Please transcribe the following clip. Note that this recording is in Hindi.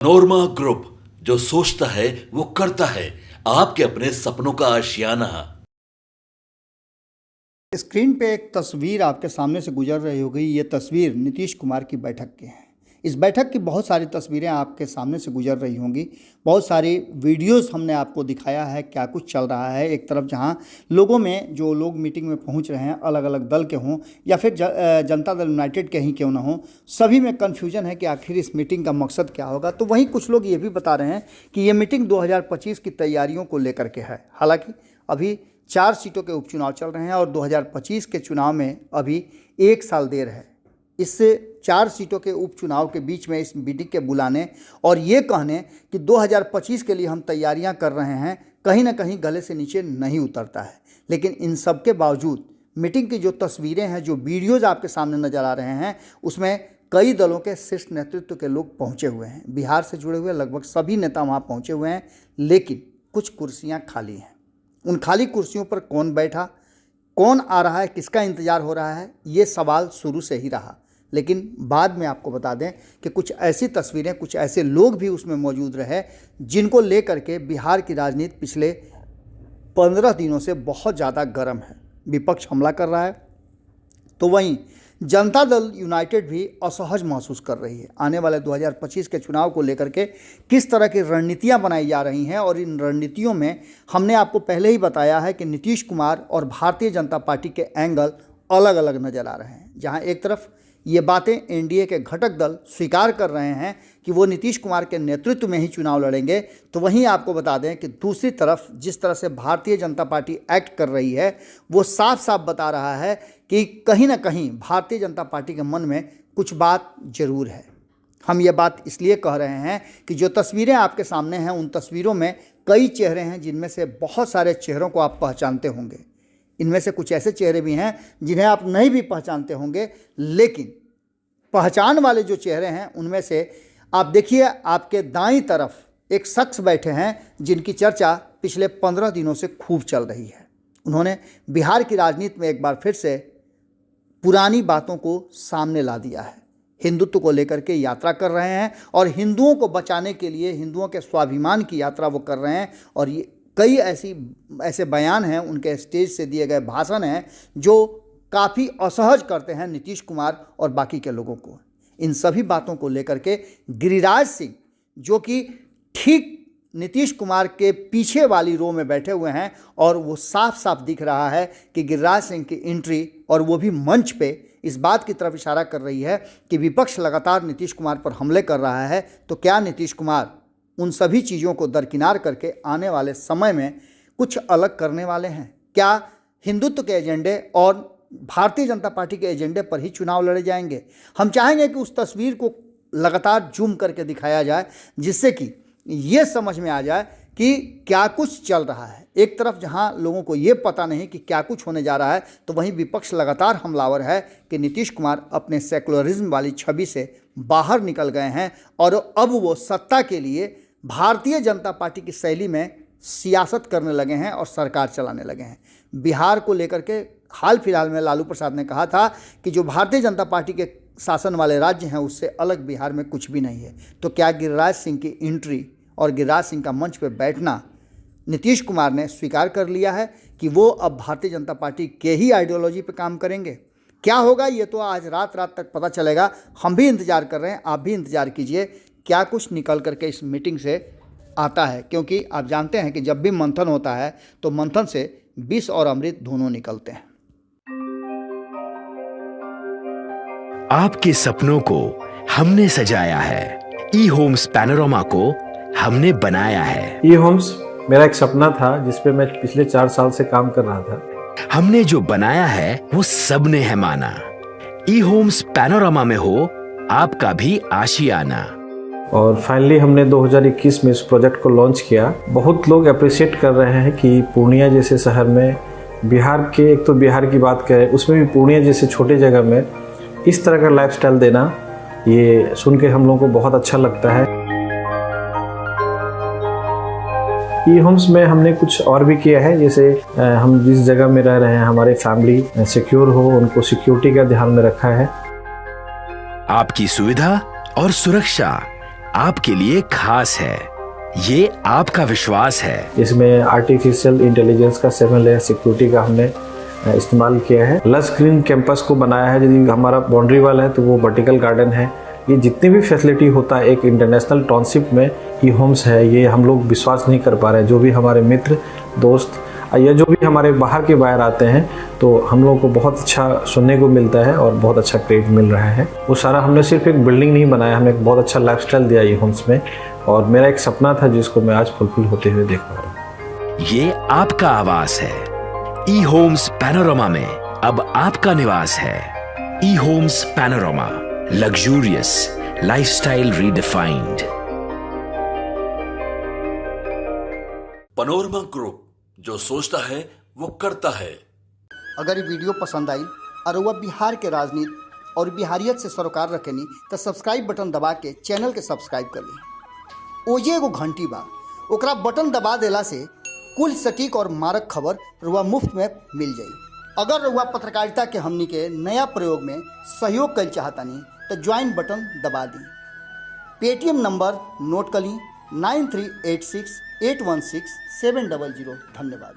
नोरमा ग्रुप, जो सोचता है वो करता है। आपके अपने सपनों का आशियाना। स्क्रीन पे एक तस्वीर आपके सामने से गुजर रही होगी। ये तस्वीर नीतीश कुमार की बैठक की है। इस बैठक की बहुत सारी तस्वीरें आपके सामने से गुजर रही होंगी। बहुत सारी वीडियोस हमने आपको दिखाया है क्या कुछ चल रहा है। एक तरफ जहां लोगों में जो लोग मीटिंग में पहुंच रहे हैं, अलग अलग दल के हों या फिर जनता दल यूनाइटेड के ही क्यों ना हों, सभी में कन्फ्यूजन है कि आखिर इस मीटिंग का मकसद क्या होगा। तो वहीं कुछ लोग ये भी बता रहे हैं कि ये मीटिंग 2025 की तैयारियों को लेकर के है। हालाँकि अभी 4 सीटों के उपचुनाव चल रहे हैं और 2025 के चुनाव में अभी 1 साल देर है। इससे 4 सीटों के उपचुनाव के बीच में इस मीटिंग के बुलाने और ये कहने कि 2025 के लिए हम तैयारियां कर रहे हैं, कहीं ना कहीं गले से नीचे नहीं उतरता है। लेकिन इन सब के बावजूद मीटिंग की जो तस्वीरें हैं, जो वीडियोज़ आपके सामने नज़र आ रहे हैं, उसमें कई दलों के शीर्ष नेतृत्व के लोग पहुँचे हुए हैं। बिहार से जुड़े हुए लगभग सभी नेता वहाँ पहुँचे हुए हैं, लेकिन कुछ कुर्सियाँ खाली हैं। उन खाली कुर्सियों पर कौन बैठा, कौन आ रहा है, किसका इंतज़ार हो रहा है, ये सवाल शुरू से ही रहा। लेकिन बाद में आपको बता दें कि कुछ ऐसी तस्वीरें, कुछ ऐसे लोग भी उसमें मौजूद रहे जिनको लेकर के बिहार की राजनीति पिछले 15 दिनों से बहुत ज़्यादा गर्म है। विपक्ष हमला कर रहा है तो वहीं जनता दल यूनाइटेड भी असहज महसूस कर रही है। आने वाले 2025 के चुनाव को लेकर के किस तरह की रणनीतियां बनाई जा रही हैं, और इन रणनीतियों में हमने आपको पहले ही बताया है कि नीतीश कुमार और भारतीय जनता पार्टी के एंगल अलग अलग नज़र आ रहे हैं। जहां एक तरफ ये बातें एनडीए के घटक दल स्वीकार कर रहे हैं कि वो नीतीश कुमार के नेतृत्व में ही चुनाव लड़ेंगे, तो वहीं आपको बता दें कि दूसरी तरफ जिस तरह से भारतीय जनता पार्टी एक्ट कर रही है, वो साफ साफ बता रहा है कि कहीं ना कहीं भारतीय जनता पार्टी के मन में कुछ बात जरूर है। हम ये बात इसलिए कह रहे हैं कि जो तस्वीरें आपके सामने हैं, उन तस्वीरों में कई चेहरे हैं जिनमें से बहुत सारे चेहरों को आप पहचानते होंगे। इनमें से कुछ ऐसे चेहरे भी हैं जिन्हें आप नहीं भी पहचानते होंगे, लेकिन पहचान वाले जो चेहरे हैं उनमें से आप देखिए, आपके दाईं तरफ एक शख्स बैठे हैं जिनकी चर्चा पिछले 15 दिनों से खूब चल रही है। उन्होंने बिहार की राजनीति में एक बार फिर से पुरानी बातों को सामने ला दिया है। हिंदुत्व को लेकर के यात्रा कर रहे हैं और हिंदुओं को बचाने के लिए हिंदुओं के स्वाभिमान की यात्रा वो कर रहे हैं। और ये कई ऐसे बयान हैं, उनके स्टेज से दिए गए भाषण हैं जो काफ़ी असहज करते हैं नीतीश कुमार और बाकी के लोगों को। इन सभी बातों को लेकर के गिरिराज सिंह, जो कि ठीक नीतीश कुमार के पीछे वाली रो में बैठे हुए हैं, और वो साफ साफ दिख रहा है कि गिरिराज सिंह की एंट्री, और वो भी मंच पे, इस बात की तरफ इशारा कर रही है कि विपक्ष लगातार नीतीश कुमार पर हमले कर रहा है। तो क्या नीतीश कुमार उन सभी चीज़ों को दरकिनार करके आने वाले समय में कुछ अलग करने वाले हैं? क्या हिंदुत्व के एजेंडे और भारतीय जनता पार्टी के एजेंडे पर ही चुनाव लड़े जाएंगे? हम चाहेंगे कि उस तस्वीर को लगातार जूम करके दिखाया जाए, जिससे कि ये समझ में आ जाए कि क्या कुछ चल रहा है। एक तरफ जहां लोगों को ये पता नहीं कि क्या कुछ होने जा रहा है, तो वहीं विपक्ष लगातार हमलावर है कि नीतीश कुमार अपने सेकुलरिज्म वाली छवि से बाहर निकल गए हैं और अब वो सत्ता के लिए भारतीय जनता पार्टी की शैली में सियासत करने लगे हैं और सरकार चलाने लगे हैं। बिहार को लेकर के हाल फिलहाल में लालू प्रसाद ने कहा था कि जो भारतीय जनता पार्टी के शासन वाले राज्य हैं, उससे अलग बिहार में कुछ भी नहीं है। तो क्या गिरिराज सिंह की एंट्री और गिरिराज सिंह का मंच पर बैठना नीतीश कुमार ने स्वीकार कर लिया है कि वो अब भारतीय जनता पार्टी के ही आइडियोलॉजी पर काम करेंगे? क्या होगा ये तो आज रात तक पता चलेगा। हम भी इंतज़ार कर रहे हैं, आप भी इंतज़ार कीजिए क्या कुछ निकल करके इस मीटिंग से आता है। क्योंकि आप जानते हैं कि जब भी मंथन होता है तो मंथन से विष और अमृत दोनों निकलते हैं। आपके सपनों को हमने सजाया है, ई होम्स पैनोरमा को हमने बनाया है। ई होम्स मेरा एक सपना था जिसपे मैं पिछले 4 साल से काम कर रहा था। हमने जो बनाया है वो सबने है माना। ई होम्स पैनोरमा में हो आपका भी आशियाना। और फाइनली हमने 2021 में इस प्रोजेक्ट को लॉन्च किया। बहुत लोग अप्रिशिएट कर रहे हैं कि पूर्णिया जैसे शहर में, बिहार के, एक तो बिहार की बात करें उसमें भी पूर्णिया जैसे छोटे जगह में इस तरह का लाइफस्टाइल देना, ये सुन के हम लोगों को बहुत अच्छा लगता है। ई होम्स में हमने कुछ और भी किया है, जैसे हम जिस जगह में रह रहे हैं हमारे फैमिली सिक्योर हो, उनको सिक्योरिटी का ध्यान में रखा है। आपकी सुविधा और सुरक्षा आपके लिए खास है, ये आपका विश्वास है। इसमें आर्टिफिशियल इंटेलिजेंस का 7 लेयर सिक्योरिटी का हमने इस्तेमाल किया है। लस ग्रीन कैंपस को बनाया है। यदि हमारा बाउंड्री वाल है तो वो वर्टिकल गार्डन है। ये जितनी भी फैसिलिटी होता है एक इंटरनेशनल टाउनशिप में, ई होम्स है, ये हम लोग विश्वास नहीं कर पा रहे हैं। जो भी हमारे मित्र दोस्त या जो भी हमारे बाहर के बाहर आते हैं तो हम लोगों को बहुत अच्छा सुनने को मिलता है और बहुत अच्छा क्रेडिट मिल रहा है। वो सारा हमने सिर्फ एक बिल्डिंग नहीं बनाया, हमने एक बहुत अच्छा लाइफस्टाइल दिया ई होम्स में, और मेरा एक सपना था जिसको मैं आज फुलफिल होते हुए देख पा रहा हूँ। ये आपका आवास है। ई होम्स पैनोरामा में अब आपका निवास है। E homes panorama, luxurious lifestyle redefined. Panorama group, जो सोचता है वो करता है। अगर ये वीडियो पसंद आई और वह बिहार के राजनीति और बिहारियत से सरोकार रखेनी तो सब्सक्राइब बटन दबा के चैनल के सब्सक्राइब कर ली। ओजे एगो घंटी बा, ओकरा बटन दबा देला से कुल सटीक और मारक खबर रुआ मुफ्त में मिल जाई। अगर रुआ पत्रकारिता के हमनी के नया प्रयोग में सहयोग कर चाहतानी तो ज्वाइन बटन दबा दी। पेटीएम नंबर नोट कर ली 9386 816 700। धन्यवाद।